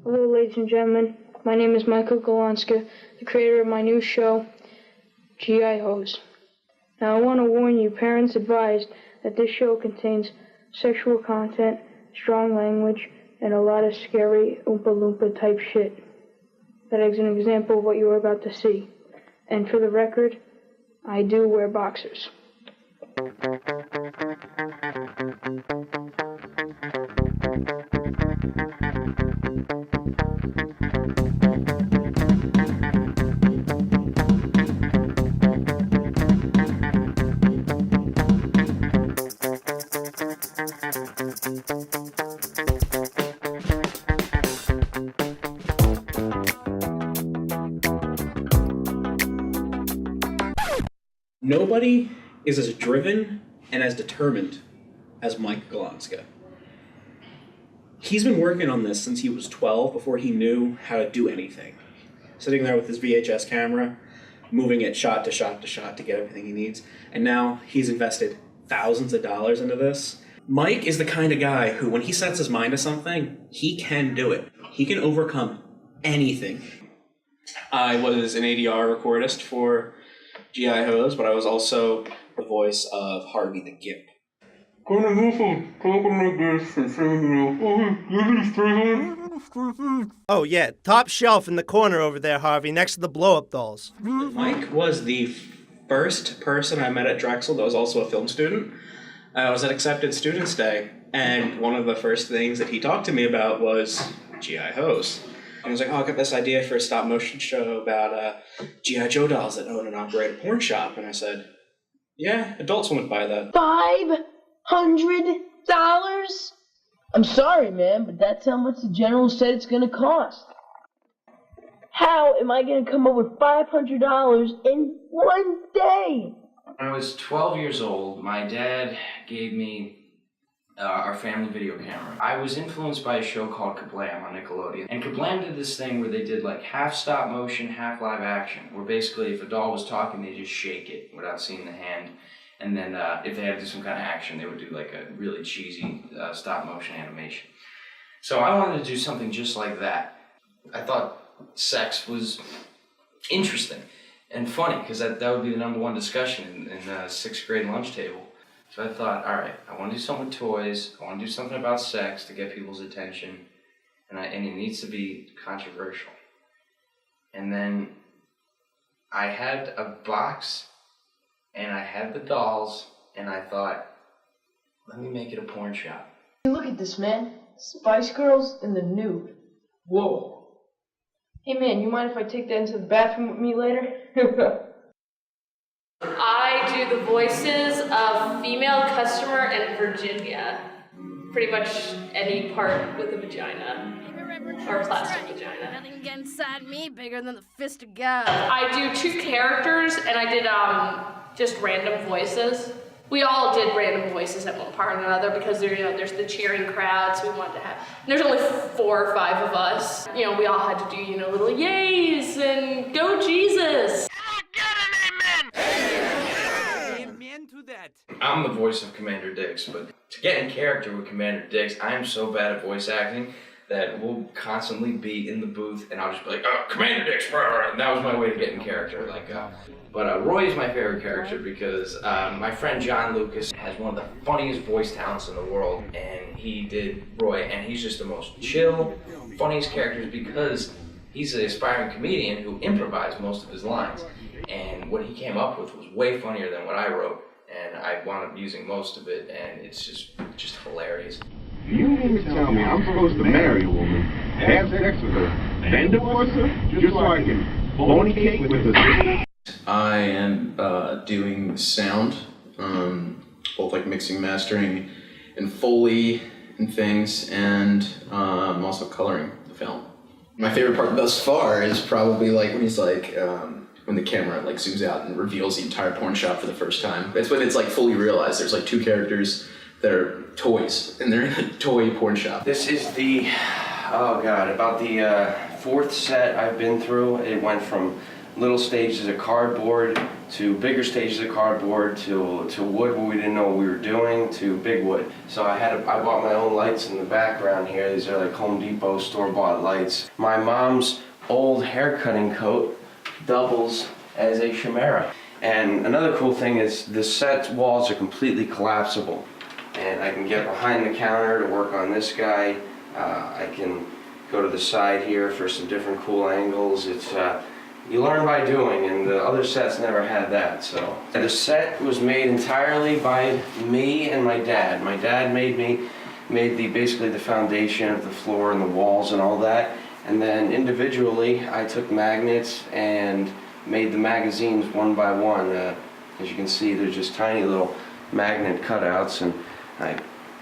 Hello, ladies and gentlemen. My name is Michael Golonska, the creator of my new show, G.I. Hose. Now, I want to warn you, parents advised that this show contains sexual content, strong language, and a lot of scary Oompa Loompa type shit. That is an example of what you are about to see. And for the record, I do wear boxers. Nobody is as driven and as determined as Mike Golonska. He's been working on this since he was 12, before he knew how to do anything. Sitting there with his VHS camera, moving it shot to shot to shot to get everything he needs. And now he's invested thousands of dollars into this. Mike is the kind of guy who, when he sets his mind to something, he can do it. He can overcome anything. I was an ADR recordist for G.I. Hose, but I was also the voice of Harvey the Gimp. Oh yeah, top shelf in the corner over there, Harvey, next to the blow-up dolls. Mike was the first person I met at Drexel that was also a film student. I was at Accepted Students Day, and one of the first things that he talked to me about was G.I. Hose. And he was like, oh, I got this idea for a stop-motion show about G.I. Joe dolls that own and operate a porn shop. And I said, yeah, adults wouldn't buy that. $500? I'm sorry, man, but that's how much the general said it's going to cost. How am I going to come up with $500 in one day? When I was 12 years old, my dad gave me our family video camera. I was influenced by a show called Kablam on Nickelodeon. And Kablam did this thing where they did like half stop motion, half live action, where basically if a doll was talking, they just shake it without seeing the hand. And then if they had to do some kind of action, they would do like a really cheesy stop motion animation. So I wanted to do something just like that. I thought sex was interesting and funny, because that would be the #1 discussion in the 6th grade lunch table. So I thought, all right, I want to do something with toys. I want to do something about sex to get people's attention, and it needs to be controversial. And then I had a box, and I had the dolls, and I thought, let me make it a porn shop. Look at this, man. Spice Girls in the nude. Whoa. Hey, man, you mind if I take that into the bathroom with me later? I do the voices of female customer in Virginia. Pretty much any part with a vagina. Or plastic vagina. Nothing get inside me bigger than the fist of God. I do 2 characters, and I did just random voices. We all did random voices at one part or another, because there's the cheering crowds we wanted to have. And there's only 4 or 5 of us. We all had to do little yays and go Jesus. I'm the voice of Commander Dix, but to get in character with Commander Dix, I am so bad at voice acting that we'll constantly be in the booth, and I'll just be like, oh, Commander Dix, and that was my way to get in character. But Roy is my favorite character because my friend John Lucas has one of the funniest voice talents in the world, and he did Roy, and he's just the most chill, funniest character because he's an aspiring comedian who improvised most of his lines, and what he came up with was way funnier than what I wrote. And I wound up using most of it, and it's just hilarious. You mean to tell me I'm supposed to marry a woman, have sex with her, then divorce her, just so I can fornicate with her sister? I am doing sound, both like mixing, mastering, and Foley and things, and I'm also coloring the film. My favorite part thus far is probably like when he's like, when the camera like zooms out and reveals the entire porn shop for the first time. It's when it's like fully realized. There's like 2 characters that are toys, and they're in a toy porn shop. This is about the 4th set I've been through. It went from little stages of cardboard to bigger stages of cardboard to wood where we didn't know what we were doing to big wood. So I bought my own lights in the background here. These are like Home Depot store-bought lights. My mom's old hair cutting coat doubles as a chimera. And another cool thing is the set walls are completely collapsible. And I can get behind the counter to work on this guy. I can go to the side here for some different cool angles. It's you learn by doing, and the other sets never had that. So the set was made entirely by me and my dad. My dad made basically the foundation of the floor and the walls and all that. And then individually, I took magnets and made the magazines one by one. As you can see, they're just tiny little magnet cutouts, and I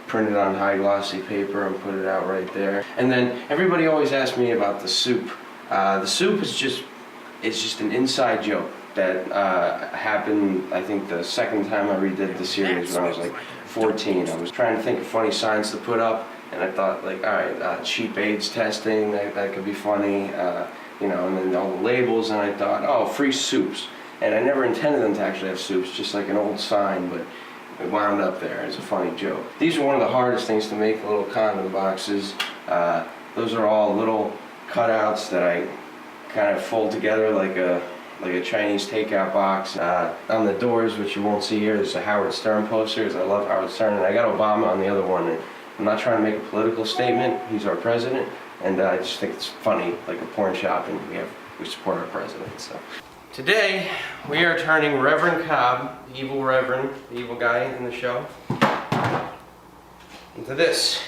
printed on high glossy paper and put it out right there. And then everybody always asks me about the soup. The soup is just an inside joke that happened, I think, the second time I redid the series when I was like 14. I was trying to think of funny signs to put up, and I thought, like, all right, cheap AIDS testing, that could be funny, you know, and then all the labels, and I thought, oh, free soups. And I never intended them to actually have soups, just like an old sign, but it wound up there as a funny joke. These are one of the hardest things to make, the little condom boxes. Those are all little cutouts that I kind of fold together like a Chinese takeout box. On the doors, which you won't see here, there's a Howard Stern poster, because I love Howard Stern, and I got Obama on the other one. And I'm not trying to make a political statement, he's our president, and I just think it's funny, like a porn shop, and we support our president, so. Today, we are turning Reverend Cobb, the evil Reverend, the evil guy in the show, into this,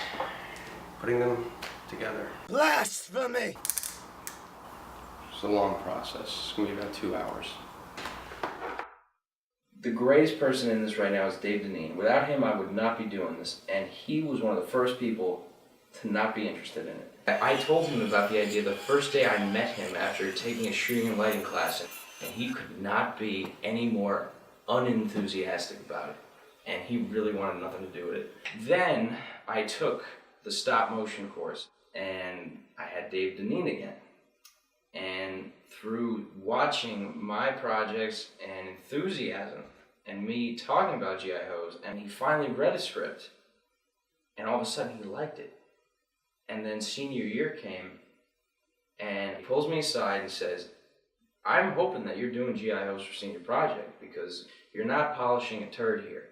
putting them together. Blasphemy! It's a long process. It's going to be about 2 hours. The greatest person in this right now is Dave Deneen. Without him, I would not be doing this, and he was one of the first people to not be interested in it. I told him about the idea the first day I met him after taking a shooting and lighting class, and he could not be any more unenthusiastic about it, and he really wanted nothing to do with it. Then I took the stop motion course, and I had Dave Deneen again. And through watching my projects and enthusiasm and me talking about GI Hose, and he finally read a script, and all of a sudden he liked it. And then senior year came, and he pulls me aside and says, I'm hoping that you're doing GI Hose for senior project, because you're not polishing a turd here.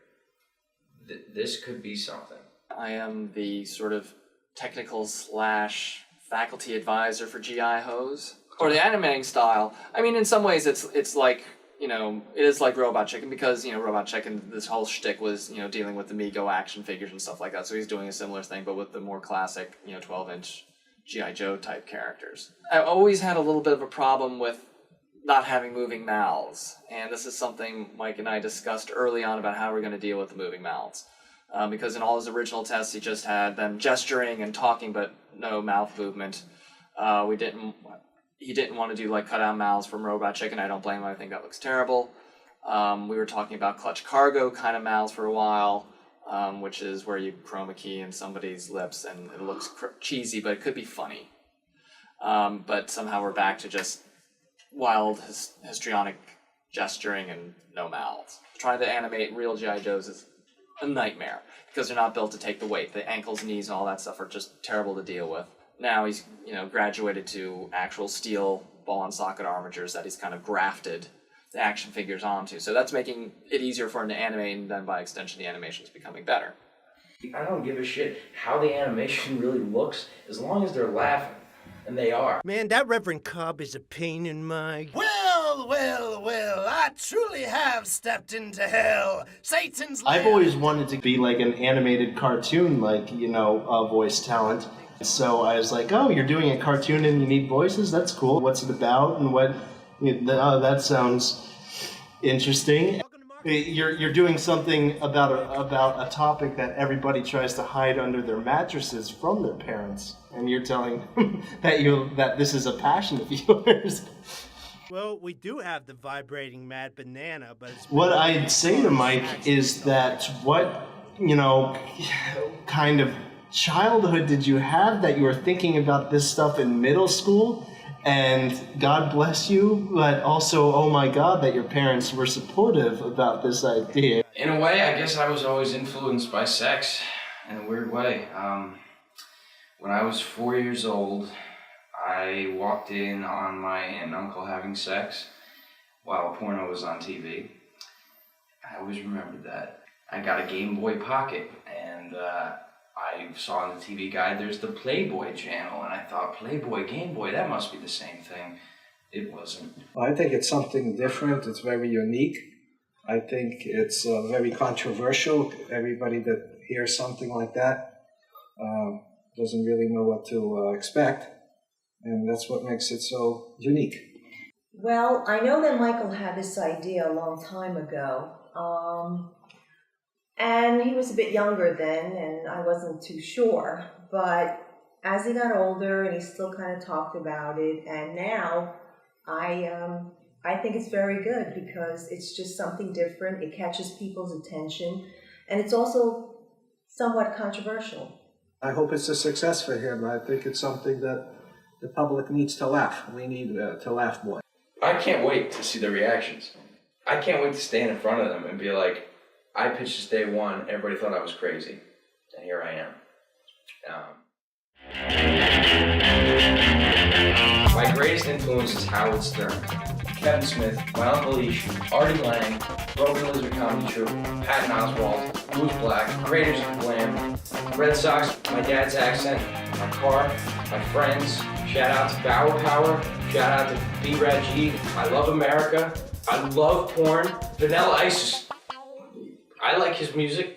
This could be something. I am the sort of technical / faculty advisor for GI Hose. Or the animating style, I mean, in some ways it's like, you know, it is like Robot Chicken, because, you know, Robot Chicken, this whole shtick was, you know, dealing with the Mego action figures and stuff like that, so he's doing a similar thing, but with the more classic, you know, 12-inch G.I. Joe type characters. I always had a little bit of a problem with not having moving mouths, and this is something Mike and I discussed early on about how we're going to deal with the moving mouths. Because in all his original tests, he just had them gesturing and talking, but no mouth movement. He didn't want to do like cut-out mouths from Robot Chicken. I don't blame him. I think that looks terrible. We were talking about clutch cargo kind of mouths for a while, which is where you chroma key in somebody's lips and it looks cheesy, but it could be funny. But somehow we're back to just wild, histrionic gesturing and no mouths. Trying to animate real G.I. Joes is a nightmare because they're not built to take the weight. The ankles, knees, and all that stuff are just terrible to deal with. Now he's, you know, graduated to actual steel ball-and-socket armatures that he's kind of grafted the action figures onto. So that's making it easier for him to animate, and then by extension the animation's becoming better. I don't give a shit how the animation really looks as long as they're laughing. And they are. Man, that Reverend Cobb is a pain in my... Well, I truly have stepped into hell. Satan's land. I've always wanted to be like an animated cartoon, like, you know, voice talent. So I was like, oh, you're doing a cartoon and you need voices? That's cool. What's it about? And what? That sounds interesting. You're doing something about a topic that everybody tries to hide under their mattresses from their parents, and you're telling that this is a passion of yours. Well, we do have the vibrating mad banana, but it's... What I'd say to Mike is that what, you know, kind of childhood did you have that you were thinking about this stuff in middle school? And God bless you, but also, oh my God, that your parents were supportive about this idea. In a way, I guess I was always influenced by sex in a weird way. When I was 4 years old, I walked in on my aunt and uncle having sex while porno was on TV. I always remembered that. I got a Game Boy Pocket, and I saw on the TV guide there's the Playboy channel, and I thought, Playboy, Game Boy, that must be the same thing. It wasn't. I think it's something different. It's very unique. I think it's very controversial. Everybody that hears something like that doesn't really know what to expect, and that's what makes it so unique. Well, I know that Michael had this idea a long time ago, and he was a bit younger then, and I wasn't too sure, but as he got older, and he still kind of talked about it, and now I think it's very good because it's just something different. It catches people's attention, and it's also somewhat controversial. I hope it's a success for him. I think it's something that the public needs to laugh. We need to laugh more. I can't wait to see the reactions. I can't wait to stand in front of them and be like, I pitched this day one, everybody thought I was crazy, and here I am. My greatest influence is Howard Stern, Kevin Smith, my Uncle Ish, Artie Lang, Broken Lizard Comedy Troupe, Patton Oswalt, Bruce Black, Creators of Glam, Red Sox, my dad's accent, my car, my friends. Shout out to Bauer Power, shout out to B-Rad G, I love America, I love porn, Vanilla Ice, I like his music.